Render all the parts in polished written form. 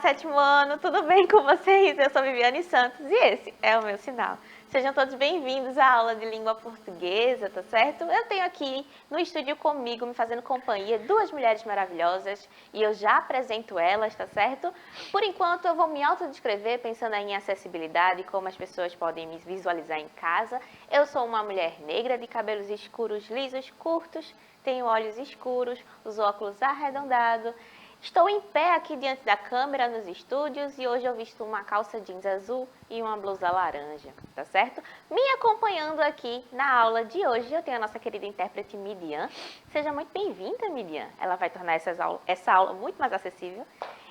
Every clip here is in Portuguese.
sétimo ano, tudo bem com vocês? Eu sou Viviane Santos e esse é o meu sinal. Sejam todos bem-vindos à aula de língua portuguesa, tá certo? Eu tenho aqui no estúdio comigo, me fazendo companhia, duas mulheres maravilhosas e eu já apresento elas, tá certo? Por enquanto eu vou me autodescrever pensando em acessibilidade, como as pessoas podem me visualizar em casa. Eu sou uma mulher negra de cabelos escuros, lisos, curtos, tenho olhos escuros, os óculos arredondados. Estou em pé aqui diante da câmera nos estúdios e hoje eu visto uma calça jeans azul e uma blusa laranja, tá certo? Me acompanhando aqui na aula de hoje eu tenho a nossa querida intérprete Midian. Seja muito bem-vinda, Midian. Ela vai tornar essa aula muito mais acessível.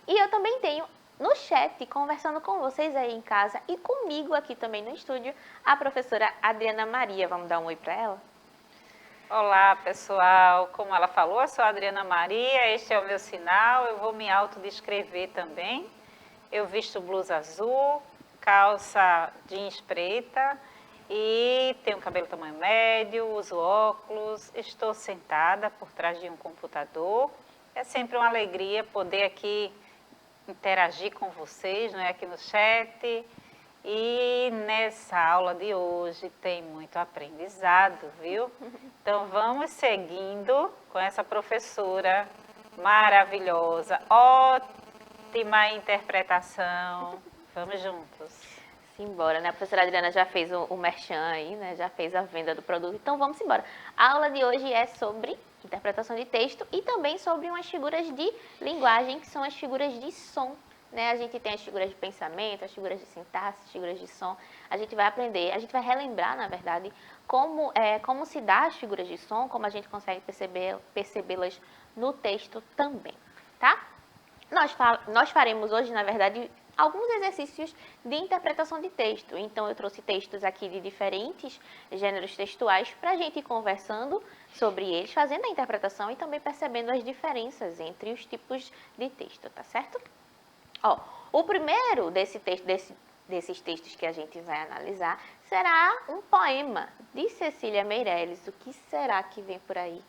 E eu também tenho no chat, conversando com vocês aí em casa e comigo aqui também no estúdio, a professora Adriana Maria. Vamos dar um oi para ela? Olá, pessoal. Como ela falou, eu sou a Adriana Maria, este é o meu sinal. Eu vou me autodescrever também. Eu visto blusa azul, calça jeans preta e tenho cabelo tamanho médio, uso óculos, estou sentada por trás de um computador. É sempre uma alegria poder aqui interagir com vocês, não é? Aqui no chat. E nessa aula de hoje tem muito aprendizado, viu? Então vamos seguindo com essa professora maravilhosa, ótima interpretação. Vamos juntos. Simbora, né? A professora Adriana já fez o merchan aí, né? Já fez a venda do produto, então vamos embora. A aula de hoje é sobre interpretação de texto e também sobre umas figuras de linguagem, que são as figuras de som. Né? A gente tem as figuras de pensamento, as figuras de sintaxe, as figuras de som. A gente vai aprender, a gente vai relembrar, na verdade, como se dá as figuras de som, como a gente consegue percebê-las no texto também, tá? Nós faremos hoje, na verdade, alguns exercícios de interpretação de texto. Então, eu trouxe textos aqui de diferentes gêneros textuais para a gente ir conversando sobre eles, fazendo a interpretação e também percebendo as diferenças entre os tipos de texto, tá certo? Ó, o primeiro desses textos que a gente vai analisar será um poema de Cecília Meirelles. O que será que vem por aí?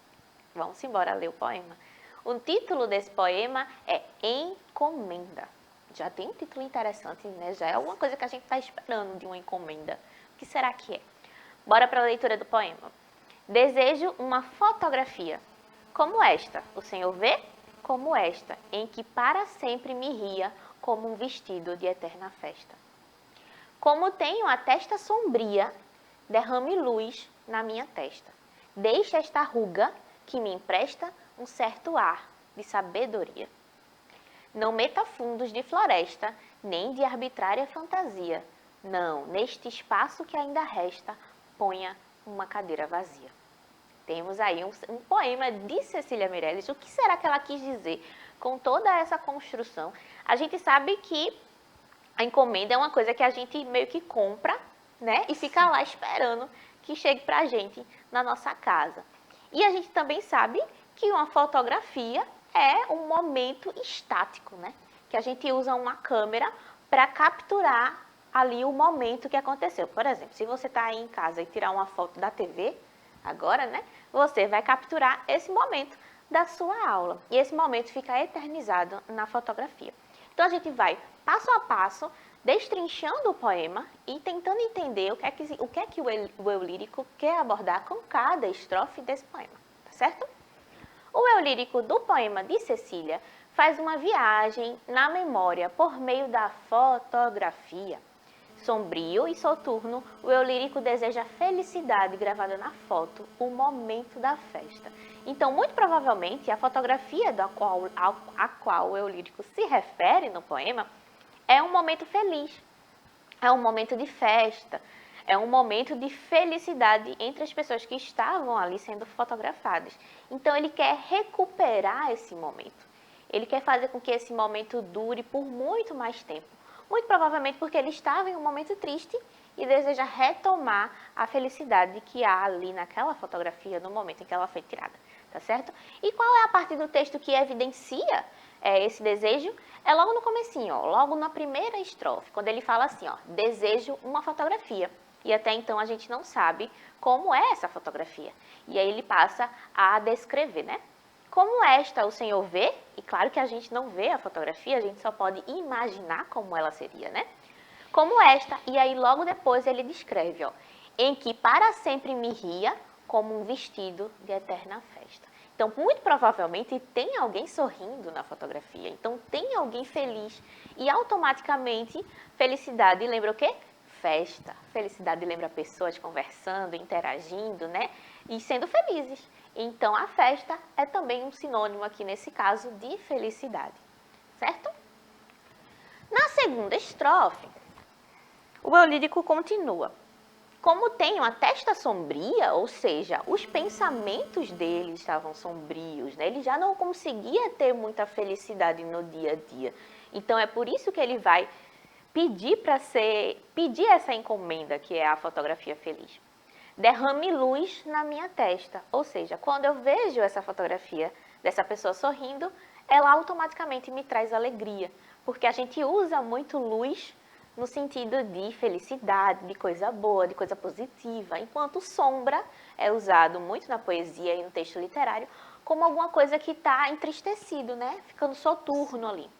Vamos embora ler o poema. O título desse poema é Encomenda. Já tem um título interessante, né? Já é alguma coisa que a gente está esperando de uma encomenda. O que será que é? Bora para a leitura do poema. Desejo uma fotografia, como esta, o senhor vê? Como esta, em que para sempre me ria como um vestido de eterna festa. Como tenho a testa sombria, derrame luz na minha testa. Deixe esta ruga que me empresta um certo ar de sabedoria. Não meta fundos de floresta, nem de arbitrária fantasia. Não, neste espaço que ainda resta, ponha uma cadeira vazia. Temos aí um poema de Cecília Meirelles. O que será que ela quis dizer com toda essa construção? A gente sabe que a encomenda é uma coisa que a gente meio que compra, né? E fica lá esperando que chegue pra gente na nossa casa. E a gente também sabe que uma fotografia é um momento estático, né? Que a gente usa uma câmera para capturar ali o momento que aconteceu. Por exemplo, se você está aí em casa e tirar uma foto da TV, agora, né? Você vai capturar esse momento da sua aula. E esse momento fica eternizado na fotografia. Então, a gente vai passo a passo, destrinchando o poema e tentando entender o que é que o eu lírico quer abordar com cada estrofe desse poema, tá certo? O eu lírico do poema de Cecília faz uma viagem na memória por meio da fotografia. Sombrio e soturno, o eu lírico deseja a felicidade gravada na foto, o momento da festa. Então, muito provavelmente, a fotografia a qual o eu lírico se refere no poema é um momento feliz, é um momento de festa, é um momento de felicidade entre as pessoas que estavam ali sendo fotografadas. Então, ele quer recuperar esse momento. Ele quer fazer com que esse momento dure por muito mais tempo. Muito provavelmente porque ele estava em um momento triste e deseja retomar a felicidade que há ali naquela fotografia no momento em que ela foi tirada, tá certo? E qual é a parte do texto que evidencia esse desejo? É logo no comecinho, ó, logo na primeira estrofe, quando ele fala assim, ó, desejo uma fotografia. E até então a gente não sabe como é essa fotografia. E aí ele passa a descrever, né? Como esta o Senhor vê, e claro que a gente não vê a fotografia, a gente só pode imaginar como ela seria, né? Como esta, e aí logo depois ele descreve, ó, em que para sempre me ria como um vestido de eterna festa. Então, muito provavelmente tem alguém sorrindo na fotografia, então tem alguém feliz e automaticamente felicidade lembra o quê? Festa. Felicidade lembra pessoas conversando, interagindo, né? E sendo felizes. Então, a festa é também um sinônimo aqui nesse caso de felicidade, certo? Na segunda estrofe, o eu lírico continua. Como tem uma testa sombria, ou seja, os pensamentos dele estavam sombrios, né? Ele já não conseguia ter muita felicidade no dia a dia. Então, é por isso que ele vai pedir essa encomenda, que é a fotografia feliz. Derrame luz na minha testa. Ou seja, quando eu vejo essa fotografia dessa pessoa sorrindo, ela automaticamente me traz alegria. Porque a gente usa muito luz no sentido de felicidade, de coisa boa, de coisa positiva. Enquanto sombra é usado muito na poesia e no texto literário como alguma coisa que está entristecido, né? Ficando soturno ali.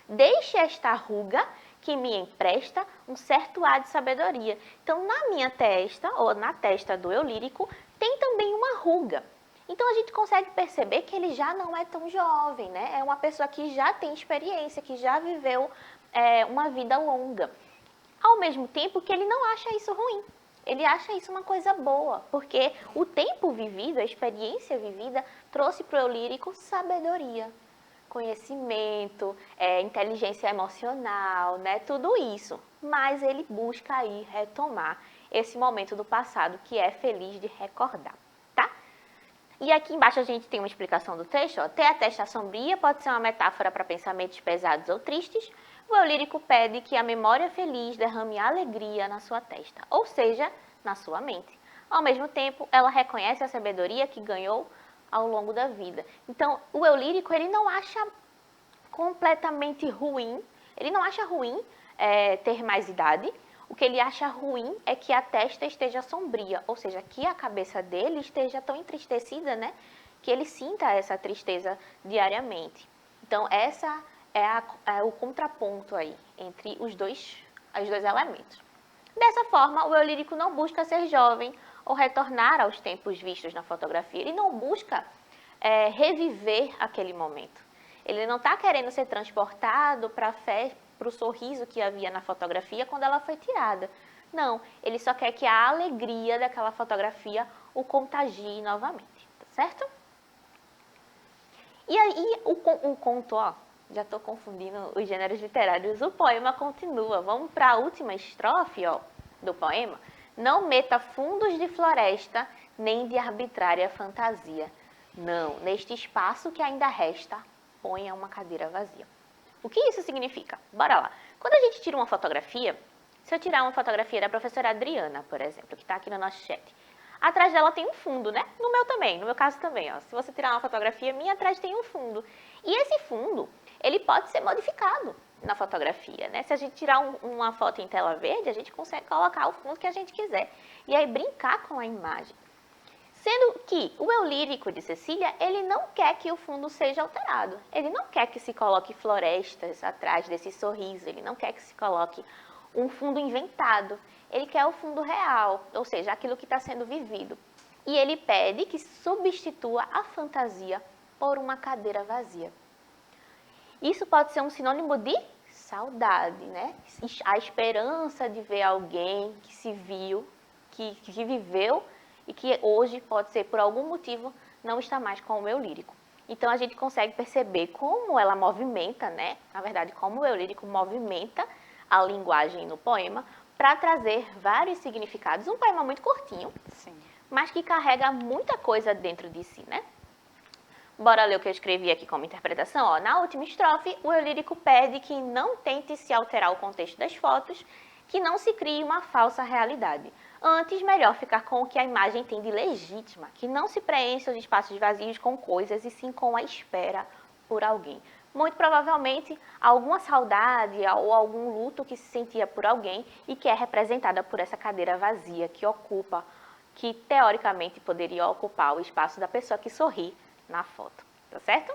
Deixe esta ruga que me empresta um certo ar de sabedoria. Então, na minha testa, ou na testa do eu lírico, tem também uma ruga. Então, a gente consegue perceber que ele já não é tão jovem, né? É uma pessoa que já tem experiência, que já viveu uma vida longa. Ao mesmo tempo que ele não acha isso ruim. Ele acha isso uma coisa boa, porque o tempo vivido, a experiência vivida, trouxe para o eu lírico sabedoria, conhecimento, inteligência emocional, né? Tudo isso. Mas ele busca aí retomar esse momento do passado que é feliz de recordar, tá? E aqui embaixo a gente tem uma explicação do texto. Ó. Ter a testa sombria pode ser uma metáfora para pensamentos pesados ou tristes. O eu lírico pede que a memória feliz derrame alegria na sua testa, ou seja, na sua mente. Ao mesmo tempo, ela reconhece a sabedoria que ganhou ao longo da vida. Então, o eu lírico, ele não acha completamente ruim, ele não acha ruim ter mais idade. O que ele acha ruim é que a testa esteja sombria, ou seja, que a cabeça dele esteja tão entristecida, né, que ele sinta essa tristeza diariamente. Então, essa é o contraponto aí entre os dois elementos. Dessa forma, o eu lírico não busca ser jovem ou retornar aos tempos vistos na fotografia. Ele não busca reviver aquele momento. Ele não está querendo ser transportado para o sorriso que havia na fotografia quando ela foi tirada. Não, ele só quer que a alegria daquela fotografia o contagie novamente, tá certo? E aí o conto, ó, já estou confundindo os gêneros literários, o poema continua. Vamos para a última estrofe, ó, do poema. Não meta fundos de floresta, nem de arbitrária fantasia. Não, neste espaço que ainda resta, ponha uma cadeira vazia. O que isso significa? Bora lá. Quando a gente tira uma fotografia, se eu tirar uma fotografia da professora Adriana, por exemplo, que está aqui no nosso chat, atrás dela tem um fundo, né? No meu também, no meu caso também, ó. Se você tirar uma fotografia minha, atrás tem um fundo. E esse fundo, ele pode ser modificado na fotografia, né? Se a gente tirar uma foto em tela verde, a gente consegue colocar o fundo que a gente quiser. E aí brincar com a imagem. Sendo que o eu lírico de Cecília, ele não quer que o fundo seja alterado. Ele não quer que se coloque florestas atrás desse sorriso. Ele não quer que se coloque um fundo inventado. Ele quer o fundo real, ou seja, aquilo que está sendo vivido. E ele pede que substitua a fantasia por uma cadeira vazia. Isso pode ser um sinônimo de saudade, né? A esperança de ver alguém que se viu, que viveu e que hoje pode ser por algum motivo não está mais com o eu lírico. Então a gente consegue perceber como ela movimenta, né? Na verdade, como o eu lírico movimenta a linguagem no poema para trazer vários significados. Um poema muito curtinho, Sim. mas que carrega muita coisa dentro de si, né? Bora ler o que eu escrevi aqui como interpretação. Ó, na última estrofe, o eu lírico pede que não tente se alterar o contexto das fotos, que não se crie uma falsa realidade. Antes, melhor ficar com o que a imagem tem de legítima, que não se preencha os espaços vazios com coisas e sim com a espera por alguém. Muito provavelmente, alguma saudade ou algum luto que se sentia por alguém e que é representada por essa cadeira vazia que ocupa, que teoricamente poderia ocupar o espaço da pessoa que sorri na foto, tá certo?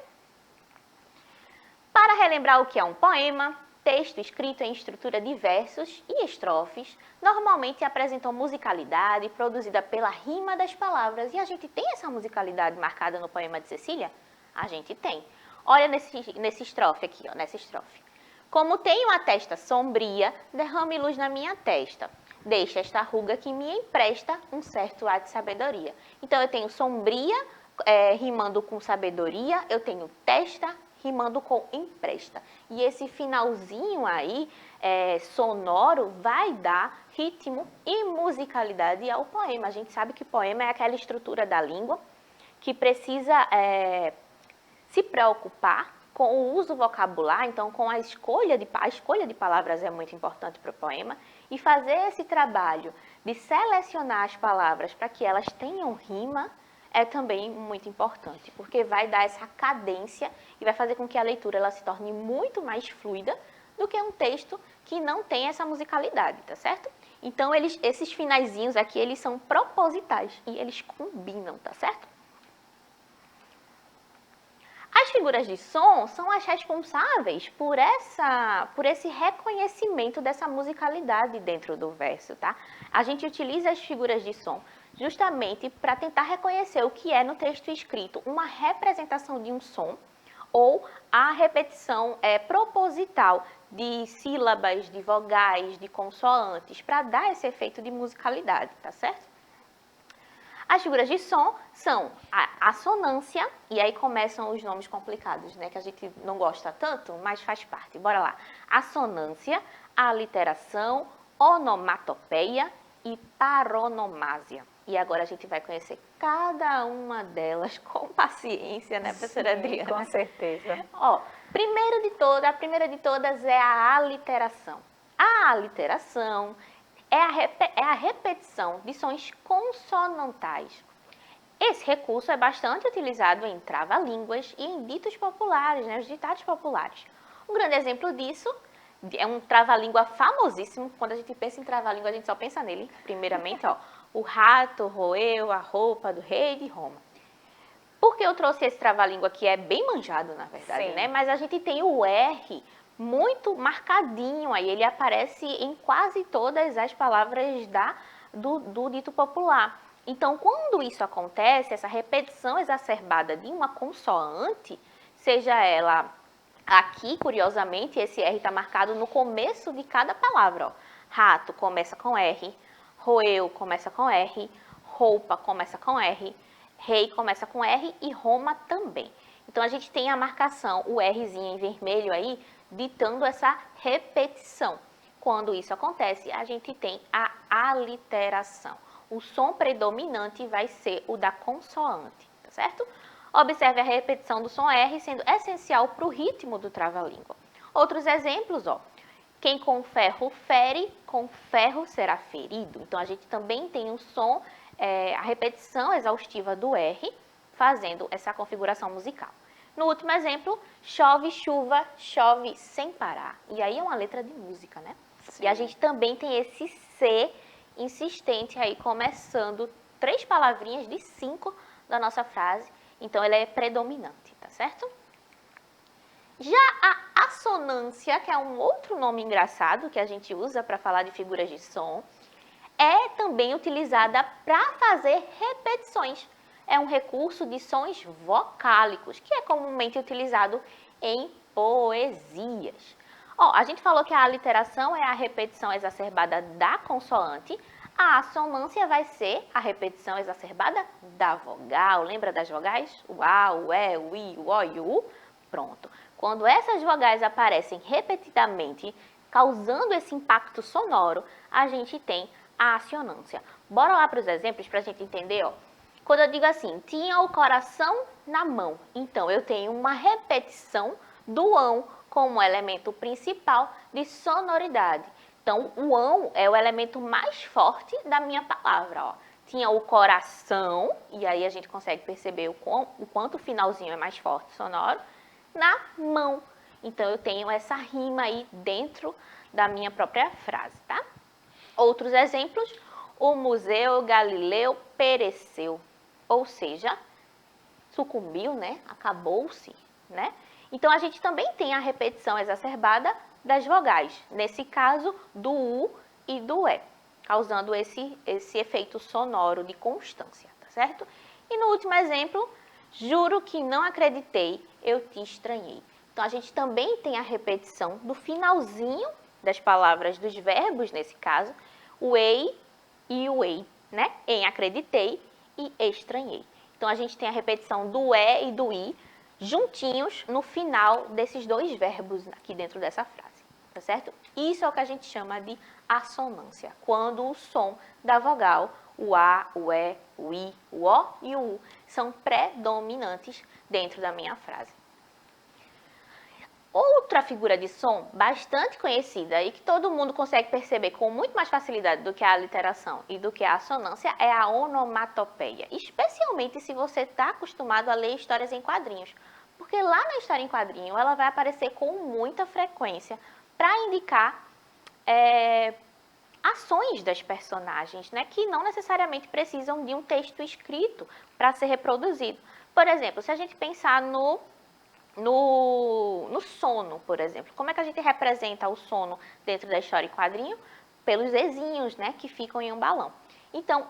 Para relembrar o que é um poema, texto escrito em estrutura de versos e estrofes, normalmente apresentam musicalidade produzida pela rima das palavras. E a gente tem essa musicalidade marcada no poema de Cecília? A gente tem. Olha nesse estrofe aqui, ó, nessa estrofe. Como tenho a testa sombria, derrame luz na minha testa. Deixa esta ruga que me empresta um certo ar de sabedoria. Então, eu tenho sombria rimando com sabedoria, eu tenho testa rimando com empresta. E esse finalzinho aí, sonoro, vai dar ritmo e musicalidade ao poema. A gente sabe que poema é aquela estrutura da língua que precisa se preocupar com o uso vocabular, então com a escolha de palavras é muito importante para o poema, e fazer esse trabalho de selecionar as palavras para que elas tenham rima é também muito importante, porque vai dar essa cadência e vai fazer com que a leitura ela se torne muito mais fluida do que um texto que não tem essa musicalidade, tá certo? Então, esses finaizinhos aqui, eles são propositais e eles combinam, tá certo? As figuras de som são as responsáveis por esse reconhecimento dessa musicalidade dentro do verso, tá? A gente utiliza as figuras de som justamente para tentar reconhecer o que é no texto escrito uma representação de um som ou a repetição proposital de sílabas, de vogais, de consoantes, para dar esse efeito de musicalidade, tá certo? As figuras de som são a assonância, e aí começam os nomes complicados, né, que a gente não gosta tanto, mas faz parte. Bora lá. Assonância, aliteração, onomatopeia e paronomásia. E agora a gente vai conhecer cada uma delas com paciência, né, professora Adriana? Com certeza. Ó, a primeira de todas é a aliteração. A aliteração é a repetição de sons consonantais. Esse recurso é bastante utilizado em trava-línguas e em ditos populares, né, os ditados populares. Um grande exemplo disso é um trava-língua famosíssimo. Quando a gente pensa em trava-língua, a gente só pensa nele, primeiramente, ó, o rato roeu a roupa do rei de Roma. Por que eu trouxe esse trava-língua que é bem manjado, na verdade, Sim. né? Mas a gente tem o R muito marcadinho aí, ele aparece em quase todas as palavras do dito popular. Então, quando isso acontece, essa repetição exacerbada de uma consoante, seja ela aqui, curiosamente, esse R está marcado no começo de cada palavra. Ó. Rato começa com R, roeu começa com R, roupa começa com R, rei começa com R e Roma também. Então, a gente tem a marcação, o Rzinho em vermelho aí, ditando essa repetição. Quando isso acontece, a gente tem a aliteração. O som predominante vai ser o da consoante, tá certo? Observe a repetição do som R sendo essencial para o ritmo do trava-língua. Outros exemplos, ó. Quem com ferro fere, com ferro será ferido. Então, a gente também tem o som, a repetição exaustiva do R, fazendo essa configuração musical. No último exemplo, chove chuva, chove sem parar. E aí é uma letra de música, né? Sim. E a gente também tem esse C insistente aí, começando 3 palavrinhas de 5 da nossa frase. Então, ele é predominante, tá certo? Já a assonância, que é um outro nome engraçado que a gente usa para falar de figuras de som, é também utilizada para fazer repetições. É um recurso de sons vocálicos, que é comumente utilizado em poesias. Ó, a gente falou que a aliteração é a repetição exacerbada da consoante, a assonância vai ser a repetição exacerbada da vogal. Lembra das vogais? O A, o E, o I, o O e o U? Pronto. Quando essas vogais aparecem repetidamente, causando esse impacto sonoro, a gente tem a assonância. Bora lá para os exemplos para a gente entender, ó. Quando eu digo assim, tinha o coração na mão, então eu tenho uma repetição do ão como elemento principal de sonoridade. Então, o ão é o elemento mais forte da minha palavra, ó. Tinha o coração, e aí a gente consegue perceber o quanto o finalzinho é mais forte sonoro, na mão. Então, eu tenho essa rima aí dentro da minha própria frase, tá? Outros exemplos, o Museu Galileu pereceu. Ou seja, sucumbiu, né? Acabou-se, né? Então, a gente também tem a repetição exacerbada das vogais, nesse caso, do U e do E, causando esse efeito sonoro de constância, tá certo? E no último exemplo, juro que não acreditei, eu te estranhei. Então, a gente também tem a repetição do finalzinho das palavras, dos verbos, nesse caso, o ei e o ei, né? Em acreditei e estranhei. Então, a gente tem a repetição do e e do i juntinhos no final desses dois verbos aqui dentro dessa frase, tá certo? Isso é o que a gente chama de assonância, quando o som da vogal, o a, o e, o i, o o e o u, são predominantes dentro da minha frase. Outra figura de som bastante conhecida e que todo mundo consegue perceber com muito mais facilidade do que a aliteração e do que a assonância é a onomatopeia, especialmente se você está acostumado a ler histórias em quadrinhos, porque lá na história em quadrinho ela vai aparecer com muita frequência para indicar ações das personagens, né, que não necessariamente precisam de um texto escrito para ser reproduzido. Por exemplo, se a gente pensar no sono, por exemplo. Como é que a gente representa o sono dentro da história em quadrinho? Pelos zezinhos, né, que ficam em um balão. Então,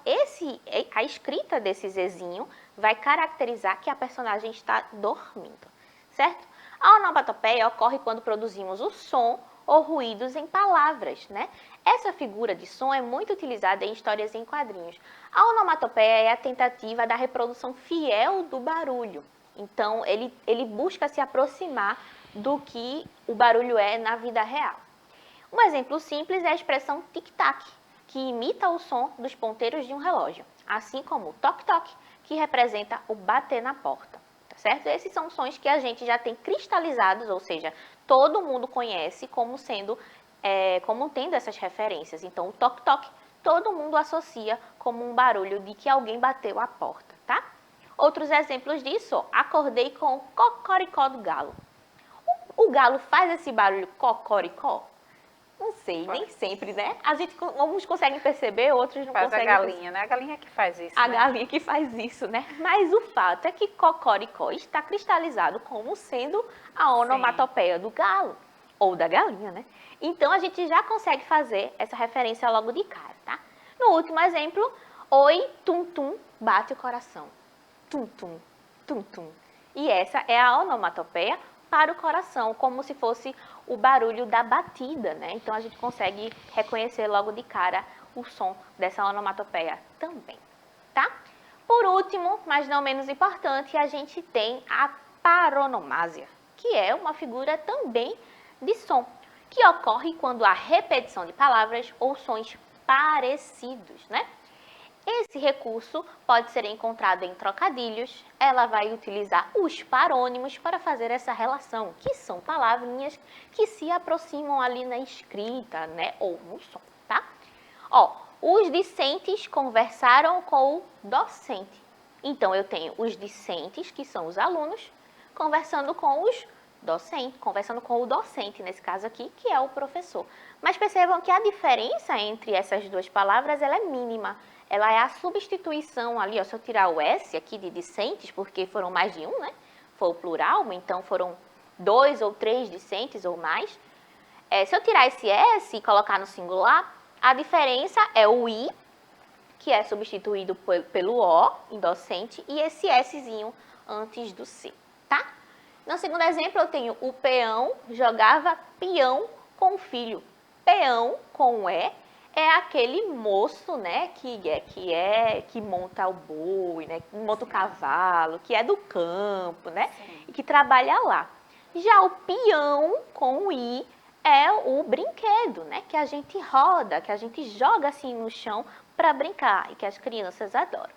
a escrita desse zezinho vai caracterizar que a personagem está dormindo, certo? A onomatopeia ocorre quando produzimos o som ou ruídos em palavras, né? Essa figura de som é muito utilizada em histórias em quadrinhos. A onomatopeia é a tentativa da reprodução fiel do barulho. Então, ele busca se aproximar do que o barulho é na vida real. Um exemplo simples é a expressão tic-tac, que imita o som dos ponteiros de um relógio, assim como o toque-toque, que representa o bater na porta, tá certo? Esses são sons que a gente já tem cristalizados, ou seja, todo mundo conhece como tendo essas referências. Então, o toque-toque, todo mundo associa como um barulho de que alguém bateu a porta, tá? Outros exemplos disso, acordei com o cocoricó do galo. O galo faz esse barulho cocoricó? Não sei, nem sempre, né? Alguns conseguem perceber, outros não conseguem. Faz a galinha, né? A galinha que faz isso, A né? galinha que faz isso, né? Mas o fato é que cocoricó está cristalizado como sendo a onomatopeia do galo, ou da galinha, né? Então, a gente já consegue fazer essa referência logo de cara, tá? No último exemplo, oi, tum-tum, bate o coração. Tum-tum, tum-tum. E essa é a onomatopeia para o coração, como se fosse o barulho da batida, né? Então, a gente consegue reconhecer logo de cara o som dessa onomatopeia também, tá? Por último, mas não menos importante, a gente tem a paronomásia, que é uma figura também de som, que ocorre quando há repetição de palavras ou sons parecidos, né? Esse recurso pode ser encontrado em trocadilhos. Ela vai utilizar os parônimos para fazer essa relação, que são palavrinhas que se aproximam ali na escrita, né, ou no som, tá? Ó, os discentes conversaram com o docente. Então, eu tenho os discentes, que são os alunos, conversando com os docentes, conversando com o docente, nesse caso aqui, que é o professor. Mas percebam que a diferença entre essas duas palavras, ela é mínima. Ela é a substituição ali, ó, se eu tirar o S aqui de discentes, porque foram mais de um, né? Foi o plural, então foram 2 ou 3 discentes ou mais. Se eu tirar esse S e colocar no singular, a diferença é o I, que é substituído pelo O, em docente, e esse Szinho antes do C, tá? No segundo exemplo, eu tenho o peão jogava peão com o filho. Peão com E é aquele moço, né, que monta o boi, né, que monta o cavalo, que é do campo, né, e que trabalha lá. Já o peão com o I é o brinquedo, né, que a gente roda, que a gente joga assim no chão para brincar e que as crianças adoram.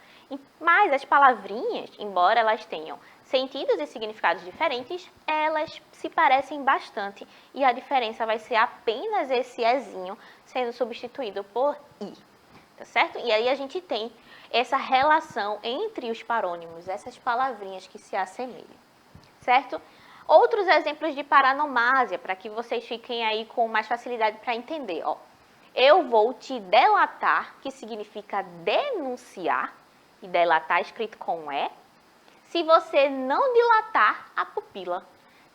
Mas as palavrinhas, embora elas tenham sentidos e significados diferentes, elas se parecem bastante e a diferença vai ser apenas esse ezinho sendo substituído por i, tá certo? E aí a gente tem essa relação entre os parônimos, essas palavrinhas que se assemelham, certo? Outros exemplos de paranomásia, para que vocês fiquem aí com mais facilidade para entender, ó. Eu vou te delatar, que significa denunciar, e delatar escrito com E, se você não dilatar a pupila.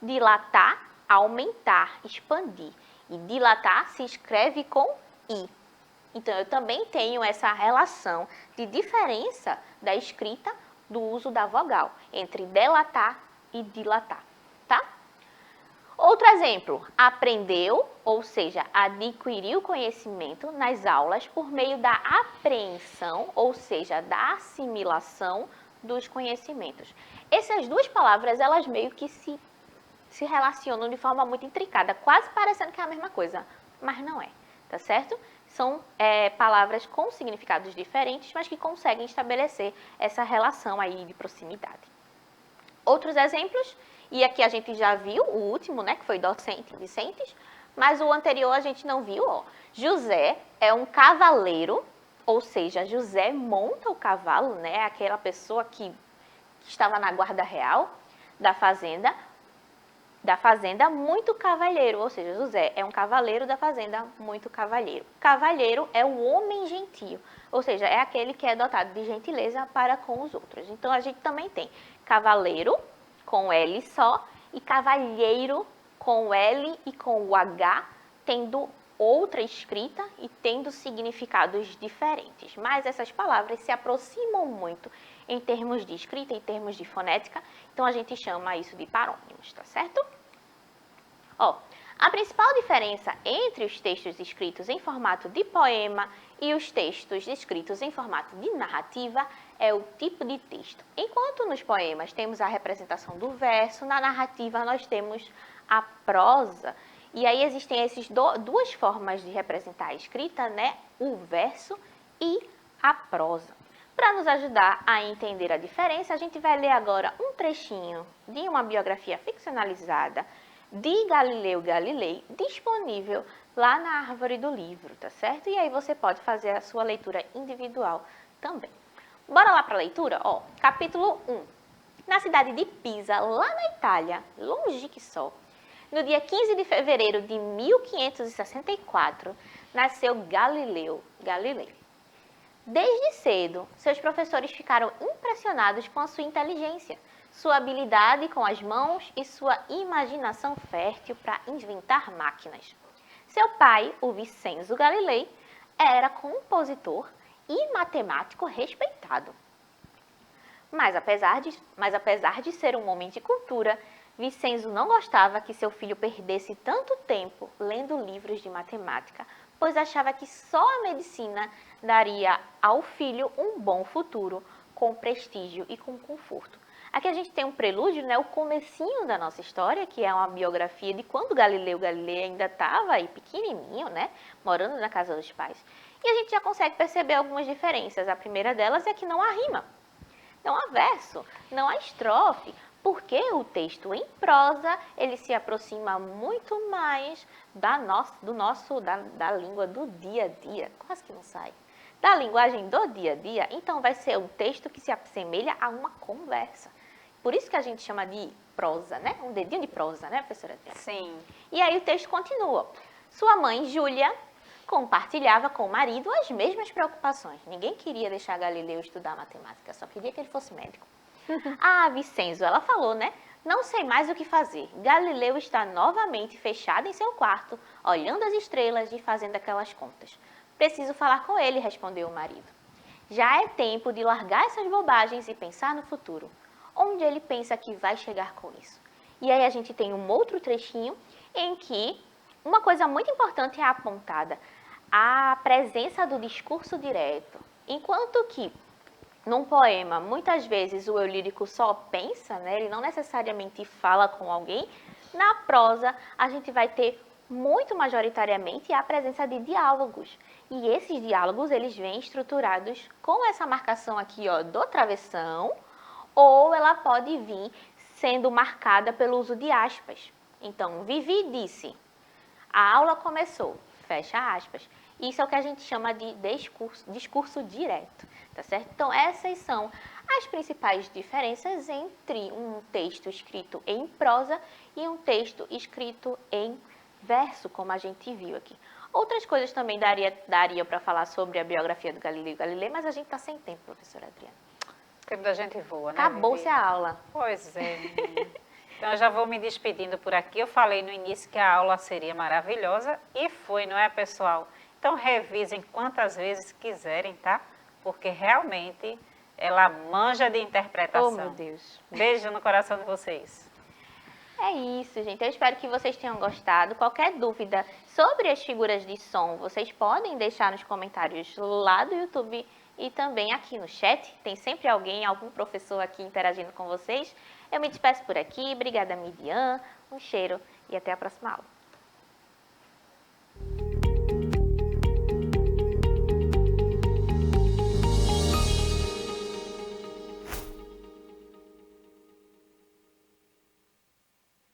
Dilatar, aumentar, expandir. E dilatar se escreve com I. Então, eu também tenho essa relação de diferença da escrita do uso da vogal, entre delatar e dilatar, tá? Outro exemplo, aprendeu, ou seja, adquiriu conhecimento nas aulas por meio da apreensão, ou seja, da assimilação dos conhecimentos. Essas duas palavras, elas meio que se relacionam de forma muito intricada, quase parecendo que é a mesma coisa, mas não é, tá certo? São palavras com significados diferentes, mas que conseguem estabelecer essa relação aí de proximidade. Outros exemplos, e aqui a gente já viu o último, né, que foi docente, Vicentes, mas o anterior a gente não viu, ó. José é um cavaleiro, ou seja, José monta o cavalo, né, aquela pessoa que estava na guarda real da fazenda muito cavalheiro, ou seja, José é um cavaleiro da fazenda muito cavalheiro. Cavalheiro é o homem gentio, ou seja, é aquele que é dotado de gentileza para com os outros. Então, a gente também tem cavaleiro com L só e cavalheiro com L e com o H, tendo outra escrita e tendo significados diferentes. Mas essas palavras se aproximam muito em termos de escrita, em termos de fonética, então a gente chama isso de parônimos, tá certo? Ó, a principal diferença entre os textos escritos em formato de poema e os textos escritos em formato de narrativa é o tipo de texto. Enquanto nos poemas temos a representação do verso, na narrativa nós temos a prosa. E aí existem essas duas formas de representar a escrita, né? O verso e a prosa. Para nos ajudar a entender a diferença, a gente vai ler agora um trechinho de uma biografia ficcionalizada de Galileu Galilei, disponível lá na árvore do livro, tá certo? E aí você pode fazer a sua leitura individual também. Bora lá para a leitura? Ó, capítulo 1. Na cidade de Pisa, lá na Itália, longe que só, no dia 15 de fevereiro de 1564, nasceu Galileu Galilei. Desde cedo, seus professores ficaram impressionados com a sua inteligência, sua habilidade com as mãos e sua imaginação fértil para inventar máquinas. Seu pai, o Vincenzo Galilei, era compositor e matemático respeitado. Mas apesar de ser um homem de cultura, Vincenzo não gostava que seu filho perdesse tanto tempo lendo livros de matemática, pois achava que só a medicina daria ao filho um bom futuro, com prestígio e com conforto. Aqui a gente tem um prelúdio, né, o comecinho da nossa história, que é uma biografia de quando Galileu Galilei ainda estava aí pequenininho, né, morando na casa dos pais. E a gente já consegue perceber algumas diferenças. A primeira delas é que não há rima, não há verso, não há estrofe, porque o texto em prosa, ele se aproxima muito mais da língua do dia a dia, quase que não sai, da linguagem do dia a dia, então vai ser um texto que se assemelha a uma conversa. Por isso que a gente chama de prosa, né? Um dedinho de prosa, né, professora? Sim. E aí o texto continua. Sua mãe, Júlia, compartilhava com o marido as mesmas preocupações. Ninguém queria deixar Galileu estudar matemática, só queria que ele fosse médico. Ah, Vincenzo, ela falou, né? Não sei mais o que fazer. Galileu está novamente fechado em seu quarto, olhando as estrelas e fazendo aquelas contas. Preciso falar com ele, respondeu o marido. Já é tempo de largar essas bobagens e pensar no futuro. Onde ele pensa que vai chegar com isso? E aí a gente tem um outro trechinho em que uma coisa muito importante é apontada. A presença do discurso direto. Enquanto que num poema, muitas vezes o eu lírico só pensa, né? Ele não necessariamente fala com alguém. Na prosa, a gente vai ter muito majoritariamente a presença de diálogos. E esses diálogos, eles vêm estruturados com essa marcação aqui, ó, do travessão, ou ela pode vir sendo marcada pelo uso de aspas. Então, Vivi disse, a aula começou, fecha aspas. Isso é o que a gente chama de discurso direto, tá certo? Então, essas são as principais diferenças entre um texto escrito em prosa e um texto escrito em verso, como a gente viu aqui. Outras coisas também daria para falar sobre a biografia do Galileu Galilei, mas a gente está sem tempo, professora Adriana. tempo da gente voa, né, Acabou-se Vivi? a aula. Pois é, menina. Então, eu já vou me despedindo por aqui. Eu falei no início que a aula seria maravilhosa e foi, não é, pessoal? Então, revisem quantas vezes quiserem, tá? Porque realmente ela manja de interpretação. Oh, meu Deus. Beijo no coração de vocês. É isso, gente. Eu espero que vocês tenham gostado. Qualquer dúvida sobre as figuras de som, vocês podem deixar nos comentários lá do YouTube e também aqui no chat. Tem sempre alguém, algum professor aqui interagindo com vocês. Eu me despeço por aqui. Obrigada, Midian. Um cheiro e até a próxima aula.